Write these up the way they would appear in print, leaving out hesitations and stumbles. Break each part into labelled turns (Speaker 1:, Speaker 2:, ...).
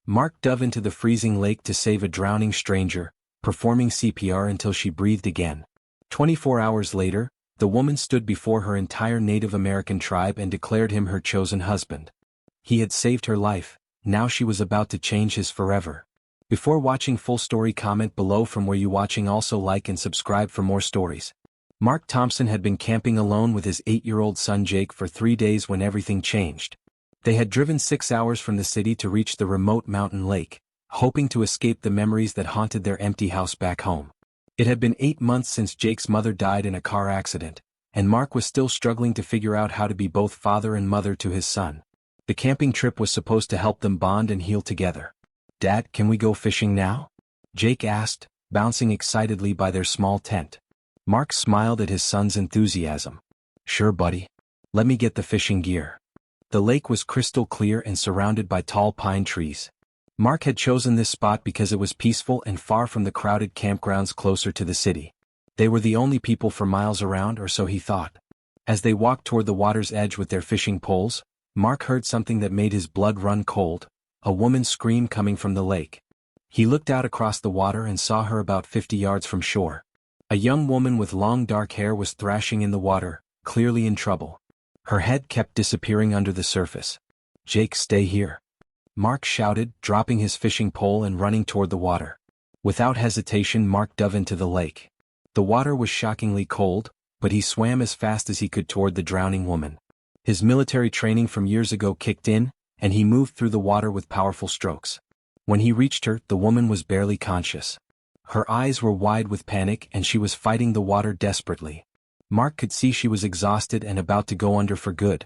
Speaker 1: Mark dove into the freezing lake to save a drowning stranger, performing CPR until she breathed again. 24 hours later, the woman stood before her entire Native American tribe and declared him her chosen husband. He had saved her life, now she was about to change his forever. Before watching full story, comment below from where you watching. Also like and subscribe for more stories. Mark Thompson had been camping alone with his 8-year-old son Jake for 3 days when everything changed. They had driven 6 hours from the city to reach the remote mountain lake, hoping to escape the memories that haunted their empty house back home. It had been 8 months since Jake's mother died in a car accident, and Mark was still struggling to figure out how to be both father and mother to his son. The camping trip was supposed to help them bond and heal together. "Dad, can we go fishing now?" Jake asked, bouncing excitedly by their small tent. Mark smiled at his son's enthusiasm. "Sure, buddy. Let me get the fishing gear." The lake was crystal clear and surrounded by tall pine trees. Mark had chosen this spot because it was peaceful and far from the crowded campgrounds closer to the city. They were the only people for miles around, or so he thought. As they walked toward the water's edge with their fishing poles, Mark heard something that made his blood run cold, a woman's scream coming from the lake. He looked out across the water and saw her about 50 yards from shore. A young woman with long dark hair was thrashing in the water, clearly in trouble. Her head kept disappearing under the surface. "Jake, stay here," Mark shouted, dropping his fishing pole and running toward the water. Without hesitation, Mark dove into the lake. The water was shockingly cold, but he swam as fast as he could toward the drowning woman. His military training from years ago kicked in, and he moved through the water with powerful strokes. When he reached her, the woman was barely conscious. Her eyes were wide with panic and she was fighting the water desperately. Mark could see she was exhausted and about to go under for good.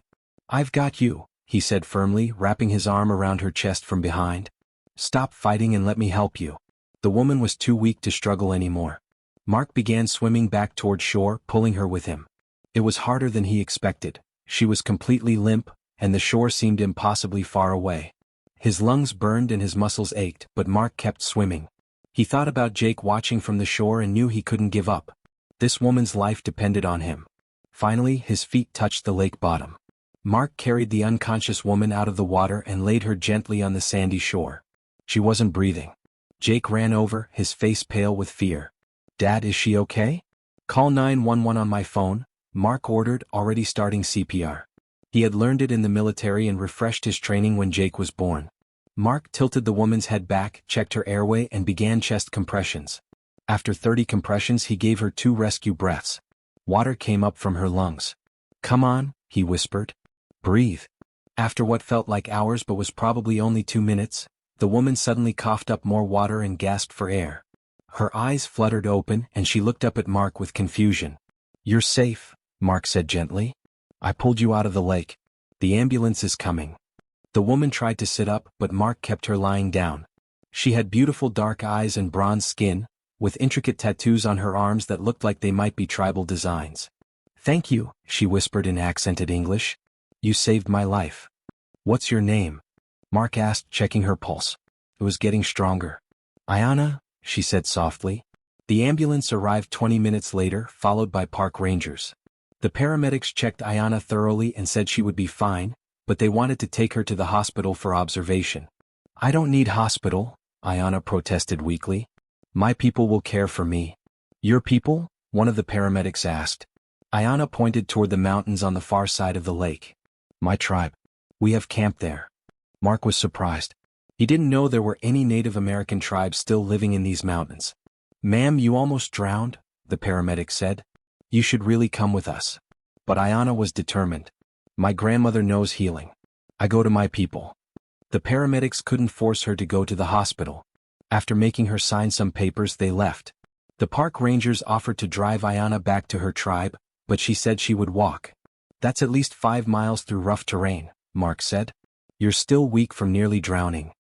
Speaker 1: "I've got you," he said firmly, wrapping his arm around her chest from behind. "Stop fighting and let me help you." The woman was too weak to struggle anymore. Mark began swimming back toward shore, pulling her with him. It was harder than he expected. She was completely limp, and the shore seemed impossibly far away. His lungs burned and his muscles ached, but Mark kept swimming. He thought about Jake watching from the shore and knew he couldn't give up. This woman's life depended on him. Finally, his feet touched the lake bottom. Mark carried the unconscious woman out of the water and laid her gently on the sandy shore. She wasn't breathing. Jake ran over, his face pale with fear. "Dad, is she okay?" "Call 911 on my phone," Mark ordered, already starting CPR. He had learned it in the military and refreshed his training when Jake was born. Mark tilted the woman's head back, checked her airway and began chest compressions. After 30 compressions he gave her 2 rescue breaths. Water came up from her lungs. "Come on," he whispered. "Breathe." After what felt like hours but was probably only 2 minutes, the woman suddenly coughed up more water and gasped for air. Her eyes fluttered open and she looked up at Mark with confusion. "You're safe," Mark said gently. "I pulled you out of the lake. The ambulance is coming." The woman tried to sit up, but Mark kept her lying down. She had beautiful dark eyes and bronze skin, with intricate tattoos on her arms that looked like they might be tribal designs. "Thank you," she whispered in accented English. "You saved my life." "What's your name?" Mark asked, checking her pulse. It was getting stronger. "Ayana," she said softly. The ambulance arrived 20 minutes later, followed by park rangers. The paramedics checked Ayana thoroughly and said she would be fine, but they wanted to take her to the hospital for observation. "I don't need hospital," Ayana protested weakly. "My people will care for me." "Your people?" one of the paramedics asked. Ayana pointed toward the mountains on the far side of the lake. "My tribe. We have camped there." Mark was surprised. He didn't know there were any Native American tribes still living in these mountains. "Ma'am, you almost drowned," the paramedic said. "You should really come with us." But Ayana was determined. "My grandmother knows healing. I go to my people." The paramedics couldn't force her to go to the hospital. After making her sign some papers, they left. The park rangers offered to drive Ayana back to her tribe, but she said she would walk. "That's at least 5 miles through rough terrain," Mark said. "You're still weak from nearly drowning."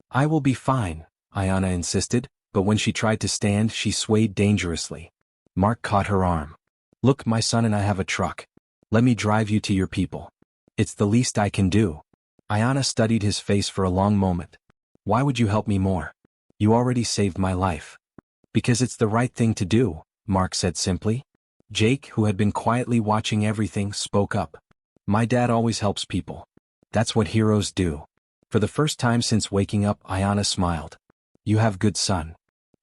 Speaker 1: "I will be fine," Ayana insisted, but when she tried to stand, she swayed dangerously. Mark caught her arm. "Look, my son and I have a truck. Let me drive you to your people." "It's the least I can do." Ayana studied his face for a long moment. "Why would you help me more? You already saved my life." "Because it's the right thing to do," Mark said simply. Jake, who had been quietly watching everything, spoke up. "My dad always helps people. That's what heroes do." For the first time since waking up, Ayana smiled. You have good son.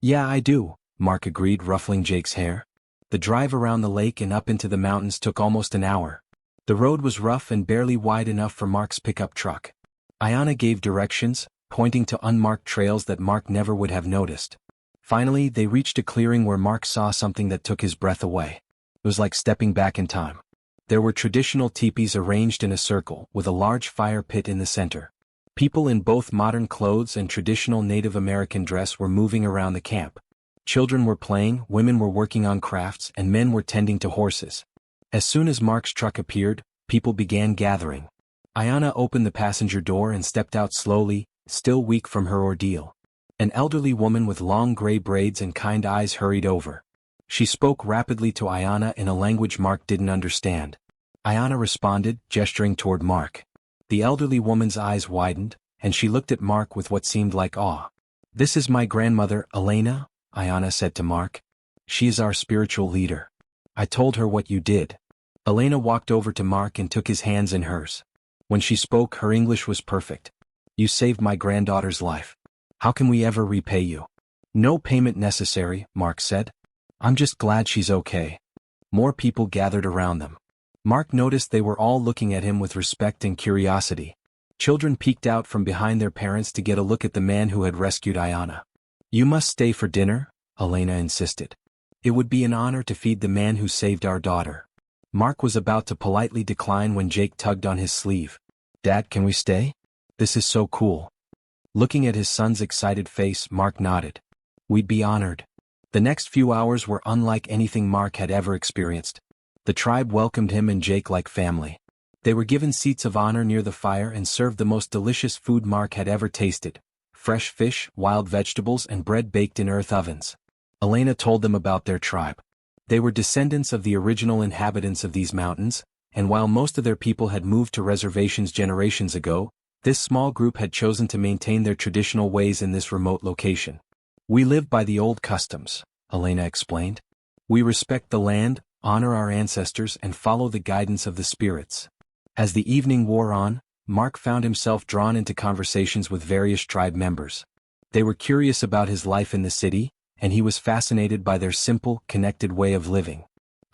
Speaker 1: Yeah, I do, Mark agreed, ruffling Jake's hair. The drive around the lake and up into the mountains took almost an hour. The road was rough and barely wide enough for Mark's pickup truck. Ayana gave directions, pointing to unmarked trails that Mark never would have noticed. Finally, they reached a clearing where Mark saw something that took his breath away. It was like stepping back in time. There were traditional teepees arranged in a circle, with a large fire pit in the center. People in both modern clothes and traditional Native American dress were moving around the camp. Children were playing, women were working on crafts, and men were tending to horses. As soon as Mark's truck appeared, people began gathering. Ayana opened the passenger door and stepped out slowly, still weak from her ordeal. An elderly woman with long gray braids and kind eyes hurried over. She spoke rapidly to Ayana in a language Mark didn't understand. Ayana responded, gesturing toward Mark. The elderly woman's eyes widened, and she looked at Mark with what seemed like awe. This is my grandmother, Elena, Ayana said to Mark. She is our spiritual leader. I told her what you did. Elena walked over to Mark and took his hands in hers. When she spoke, her English was perfect. You saved my granddaughter's life. How can we ever repay you? No payment necessary, Mark said. I'm just glad she's okay. More people gathered around them. Mark noticed they were all looking at him with respect and curiosity. Children peeked out from behind their parents to get a look at the man who had rescued Ayana. You must stay for dinner, Elena insisted. It would be an honor to feed the man who saved our daughter. Mark was about to politely decline when Jake tugged on his sleeve. Dad, can we stay? This is so cool. Looking at his son's excited face, Mark nodded. We'd be honored. The next few hours were unlike anything Mark had ever experienced. The tribe welcomed him and Jake like family. They were given seats of honor near the fire and served the most delicious food Mark had ever tasted. Fresh fish, wild vegetables, and bread baked in earth ovens. Elena told them about their tribe. They were descendants of the original inhabitants of these mountains, and while most of their people had moved to reservations generations ago, this small group had chosen to maintain their traditional ways in this remote location. We live by the old customs, Elena explained. We respect the land, honor our ancestors, and follow the guidance of the spirits. As the evening wore on, Mark found himself drawn into conversations with various tribe members. They were curious about his life in the city, and he was fascinated by their simple, connected way of living.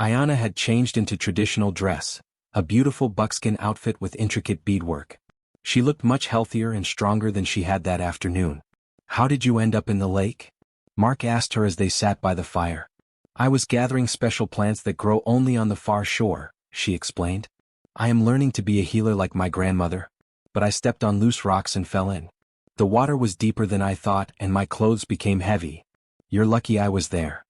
Speaker 1: Ayana had changed into traditional dress, a beautiful buckskin outfit with intricate beadwork. She looked much healthier and stronger than she had that afternoon. How did you end up in the lake? Mark asked her as they sat by the fire. I was gathering special plants that grow only on the far shore, she explained. I am learning to be a healer like my grandmother, but I stepped on loose rocks and fell in. The water was deeper than I thought and my clothes became heavy. You're lucky I was there.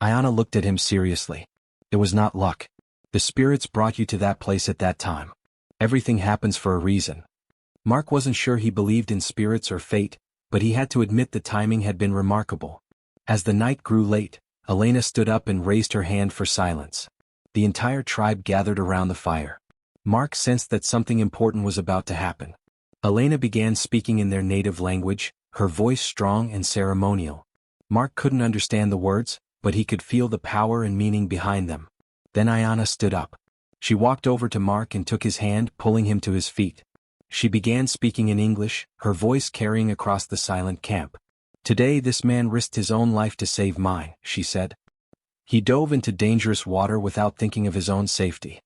Speaker 1: Ayana looked at him seriously. It was not luck. The spirits brought you to that place at that time. Everything happens for a reason. Mark wasn't sure he believed in spirits or fate, but he had to admit the timing had been remarkable. As the night grew late, Elena stood up and raised her hand for silence. The entire tribe gathered around the fire. Mark sensed that something important was about to happen. Elena began speaking in their native language, her voice strong and ceremonial. Mark couldn't understand the words, but he could feel the power and meaning behind them. Then Ayana stood up. She walked over to Mark and took his hand, pulling him to his feet. She began speaking in English, her voice carrying across the silent camp. Today this man risked his own life to save mine, she said. He dove into dangerous water without thinking of his own safety.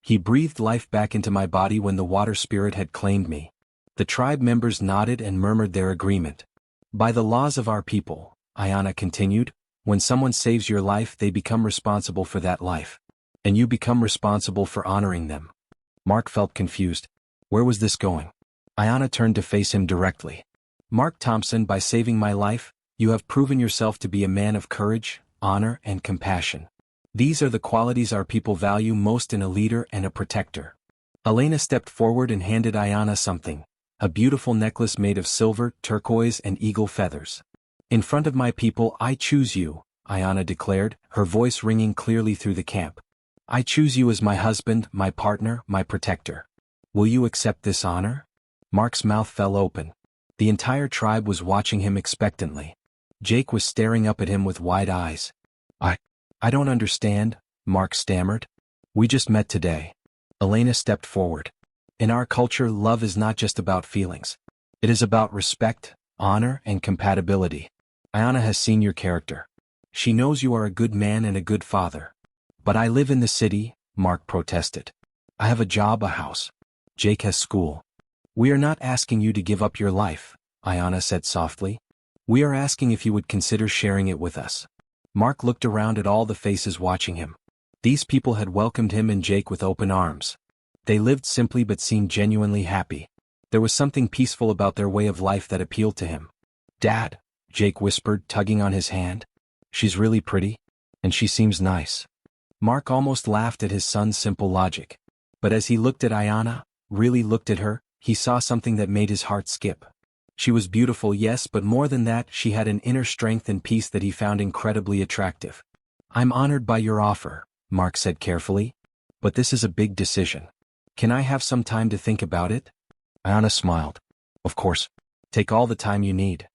Speaker 1: He breathed life back into my body when the water spirit had claimed me. The tribe members nodded and murmured their agreement. By the laws of our people, Ayana continued, when someone saves your life they become responsible for that life. And you become responsible for honoring them. Mark felt confused. Where was this going? Ayana turned to face him directly. Mark Thompson, by saving my life, you have proven yourself to be a man of courage, honor, and compassion. These are the qualities our people value most in a leader and a protector. Elena stepped forward and handed Ayana something, a beautiful necklace made of silver, turquoise, and eagle feathers. In front of my people I choose you, Ayana declared, her voice ringing clearly through the camp. I choose you as my husband, my partner, my protector. Will you accept this honor? Mark's mouth fell open. The entire tribe was watching him expectantly. Jake was staring up at him with wide eyes. I don't understand, Mark stammered. We just met today. Elena stepped forward. In our culture, love is not just about feelings. It is about respect, honor, and compatibility. Ayana has seen your character. She knows you are a good man and a good father. But I live in the city, Mark protested. I have a job, a house. Jake has school. We are not asking you to give up your life, Ayana said softly. We are asking if you would consider sharing it with us. Mark looked around at all the faces watching him. These people had welcomed him and Jake with open arms. They lived simply but seemed genuinely happy. There was something peaceful about their way of life that appealed to him. Dad, Jake whispered, tugging on his hand. She's really pretty. And she seems nice. Mark almost laughed at his son's simple logic. But as he looked at Ayana, really looked at her, he saw something that made his heart skip. She was beautiful, yes, but more than that, she had an inner strength and peace that he found incredibly attractive. I'm honored by your offer, Mark said carefully. But this is a big decision. Can I have some time to think about it? Ayana smiled. Of course. Take all the time you need.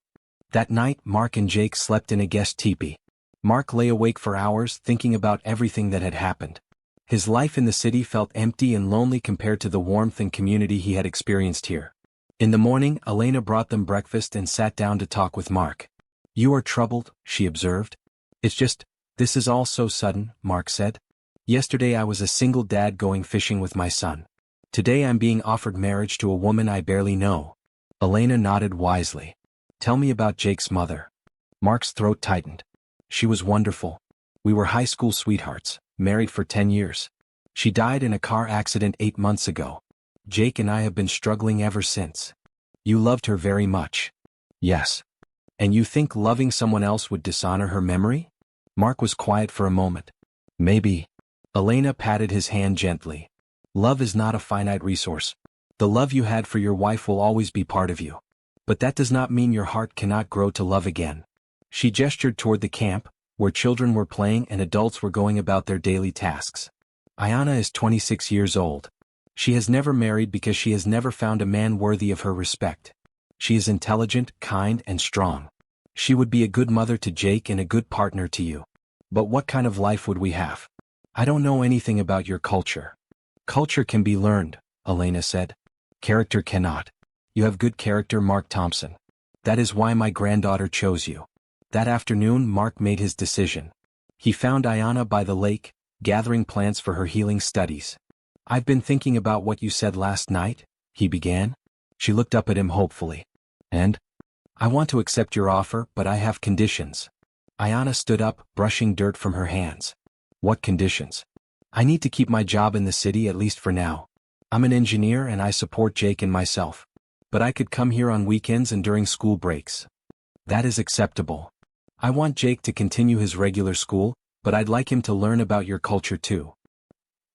Speaker 1: That night, Mark and Jake slept in a guest teepee. Mark lay awake for hours thinking about everything that had happened. His life in the city felt empty and lonely compared to the warmth and community he had experienced here. In the morning, Elena brought them breakfast and sat down to talk with Mark. You are troubled, she observed. It's just, this is all so sudden, Mark said. Yesterday I was a single dad going fishing with my son. Today I'm being offered marriage to a woman I barely know. Elena nodded wisely. Tell me about Jake's mother. Mark's throat tightened. She was wonderful. We were high school sweethearts, married for 10 years. She died in a car accident 8 months ago. Jake and I have been struggling ever since. You loved her very much. Yes. And you think loving someone else would dishonor her memory? Mark was quiet for a moment. Maybe. Elena patted his hand gently. Love is not a finite resource. The love you had for your wife will always be part of you. But that does not mean your heart cannot grow to love again. She gestured toward the camp, where children were playing and adults were going about their daily tasks. Ayana is 26 years old. She has never married because she has never found a man worthy of her respect. She is intelligent, kind, and strong. She would be a good mother to Jake and a good partner to you. But what kind of life would we have? I don't know anything about your culture. Culture can be learned, Elena said. Character cannot. You have good character, Mark Thompson. That is why my granddaughter chose you. That afternoon, Mark made his decision. He found Ayana by the lake, gathering plants for her healing studies. I've been thinking about what you said last night, he began. She looked up at him hopefully. And? I want to accept your offer, but I have conditions. Ayana stood up, brushing dirt from her hands. What conditions? I need to keep my job in the city at least for now. I'm an engineer and I support Jake and myself. But I could come here on weekends and during school breaks. That is acceptable. I want Jake to continue his regular school, but I'd like him to learn about your culture too.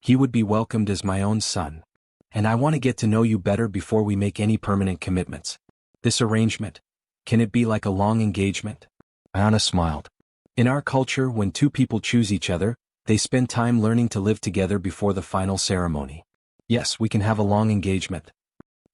Speaker 1: He would be welcomed as my own son. And I want to get to know you better before we make any permanent commitments. This arrangement, can it be like a long engagement? Ayana smiled. In our culture, when two people choose each other, they spend time learning to live together before the final ceremony. Yes, we can have a long engagement.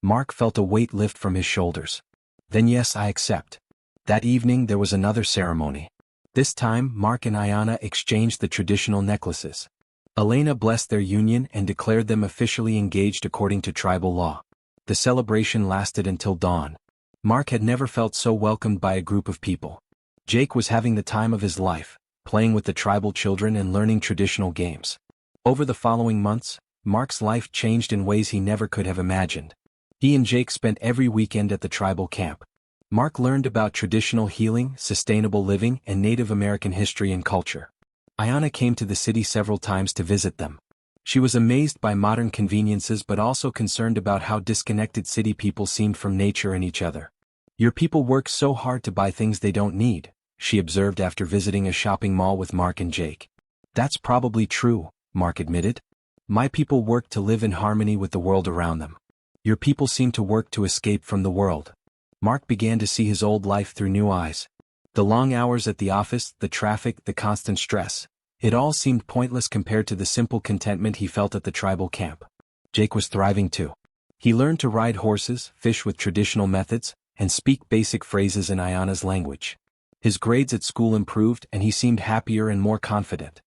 Speaker 1: Mark felt a weight lift from his shoulders. Then yes, I accept. That evening there was another ceremony. This time, Mark and Ayana exchanged the traditional necklaces. Elena blessed their union and declared them officially engaged according to tribal law. The celebration lasted until dawn. Mark had never felt so welcomed by a group of people. Jake was having the time of his life, playing with the tribal children and learning traditional games. Over the following months, Mark's life changed in ways he never could have imagined. He and Jake spent every weekend at the tribal camp. Mark learned about traditional healing, sustainable living, and Native American history and culture. Ayana came to the city several times to visit them. She was amazed by modern conveniences but also concerned about how disconnected city people seemed from nature and each other. Your people work so hard to buy things they don't need, she observed after visiting a shopping mall with Mark and Jake. That's probably true, Mark admitted. My people work to live in harmony with the world around them. Your people seem to work to escape from the world. Mark began to see his old life through new eyes. The long hours at the office, the traffic, the constant stress. It all seemed pointless compared to the simple contentment he felt at the tribal camp. Jake was thriving too. He learned to ride horses, fish with traditional methods, and speak basic phrases in Ayana's language. His grades at school improved and he seemed happier and more confident.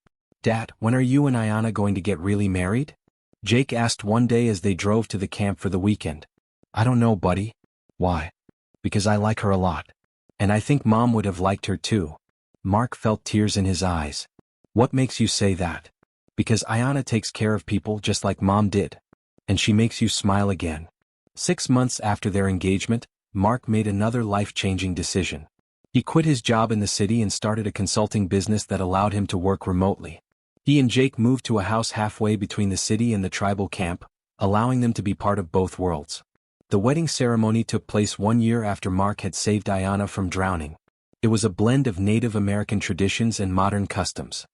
Speaker 1: Dad, when are you and Ayana going to get really married? Jake asked one day as they drove to the camp for the weekend. I don't know, buddy. Why? Because I like her a lot. And I think Mom would have liked her too. Mark felt tears in his eyes. What makes you say that? Because Ayana takes care of people just like Mom did. And she makes you smile again. 6 months after their engagement, Mark made another life-changing decision. He quit his job in the city and started a consulting business that allowed him to work remotely. He and Jake moved to a house halfway between the city and the tribal camp, allowing them to be part of both worlds. The wedding ceremony took place 1 year after Mark had saved Ayana from drowning. It was a blend of Native American traditions and modern customs.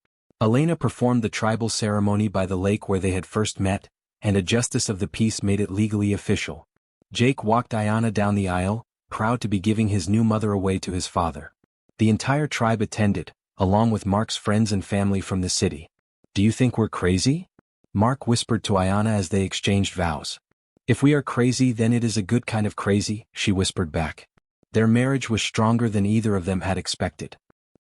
Speaker 1: Elena performed the tribal ceremony by the lake where they had first met, and a justice of the peace made it legally official. Jake walked Ayana down the aisle, proud to be giving his new mother away to his father. The entire tribe attended, along with Mark's friends and family from the city. "Do you think we're crazy?" Mark whispered to Ayana as they exchanged vows. "If we are crazy, then it is a good kind of crazy," she whispered back. Their marriage was stronger than either of them had expected.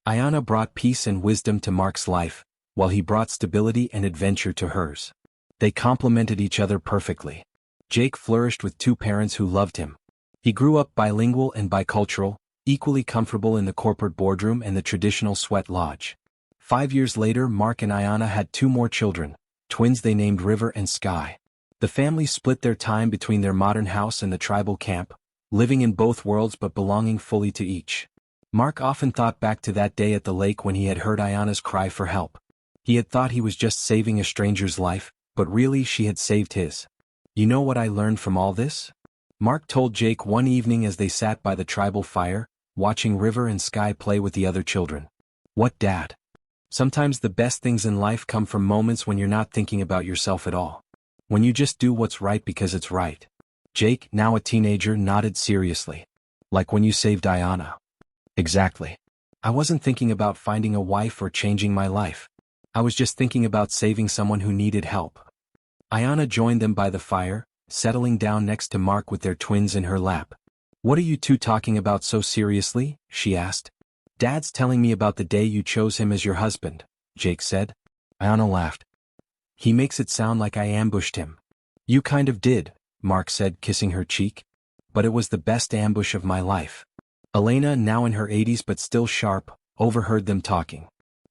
Speaker 1: Ayana brought peace and wisdom to Mark's life, while he brought stability and adventure to hers. They complemented each other perfectly. Jake flourished with 2 parents who loved him. He grew up bilingual and bicultural, equally comfortable in the corporate boardroom and the traditional sweat lodge. 5 years later, Mark and Ayana had 2 more children, twins they named River and Sky. The family split their time between their modern house and the tribal camp, living in both worlds but belonging fully to each. Mark often thought back to that day at the lake when he had heard Ayana's cry for help. He had thought he was just saving a stranger's life, but really she had saved his. "You know what I learned from all this?" Mark told Jake one evening as they sat by the tribal fire, watching River and Sky play with the other children. "What, Dad?" "Sometimes the best things in life come from moments when you're not thinking about yourself at all. When you just do what's right because it's right." Jake, now a teenager, nodded seriously. "Like when you saved Ayana." "Exactly. I wasn't thinking about finding a wife or changing my life. I was just thinking about saving someone who needed help." Ayana joined them by the fire, settling down next to Mark with their twins in her lap. "What are you 2 talking about so seriously?" she asked. "Dad's telling me about the day you chose him as your husband," Jake said. Ayana laughed. "He makes it sound like I ambushed him." "You kind of did," Mark said, kissing her cheek. "But it was the best ambush of my life." Elena, now in her 80s but still sharp, overheard them talking.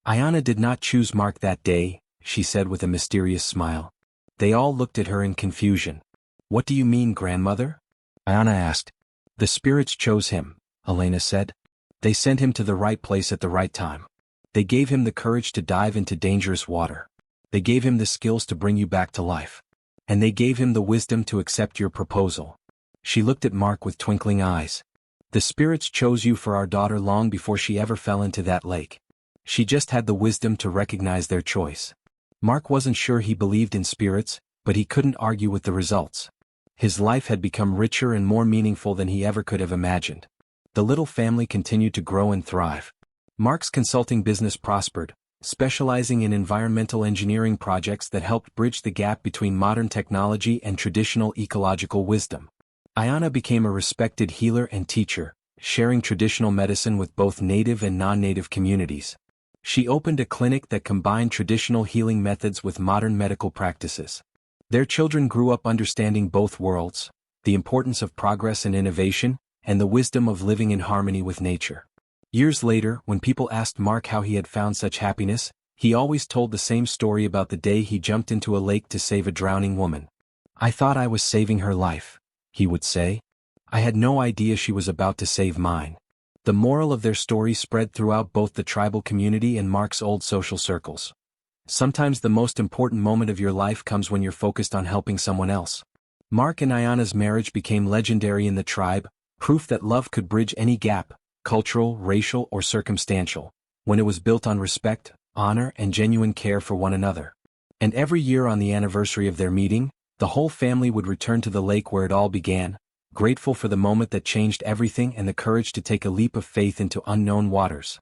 Speaker 1: "Ayana did not choose Mark that day," she said with a mysterious smile. They all looked at her in confusion. "What do you mean, grandmother?" Ayana asked. "The spirits chose him," Elena said. "They sent him to the right place at the right time. They gave him the courage to dive into dangerous water. They gave him the skills to bring you back to life. And they gave him the wisdom to accept your proposal." She looked at Mark with twinkling eyes. "The spirits chose you for our daughter long before she ever fell into that lake. She just had the wisdom to recognize their choice." Mark wasn't sure he believed in spirits, but he couldn't argue with the results. His life had become richer and more meaningful than he ever could have imagined. The little family continued to grow and thrive. Mark's consulting business prospered, specializing in environmental engineering projects that helped bridge the gap between modern technology and traditional ecological wisdom. Ayana became a respected healer and teacher, sharing traditional medicine with both native and non-native communities. She opened a clinic that combined traditional healing methods with modern medical practices. Their children grew up understanding both worlds, the importance of progress and innovation, and the wisdom of living in harmony with nature. Years later, when people asked Mark how he had found such happiness, he always told the same story about the day he jumped into a lake to save a drowning woman. "I thought I was saving her life," he would say. "I had no idea she was about to save mine." The moral of their story spread throughout both the tribal community and Mark's old social circles. Sometimes the most important moment of your life comes when you're focused on helping someone else. Mark and Ayana's marriage became legendary in the tribe, proof that love could bridge any gap, cultural, racial, or circumstantial, when it was built on respect, honor, and genuine care for one another. And every year on the anniversary of their meeting, the whole family would return to the lake where it all began, grateful for the moment that changed everything and the courage to take a leap of faith into unknown waters.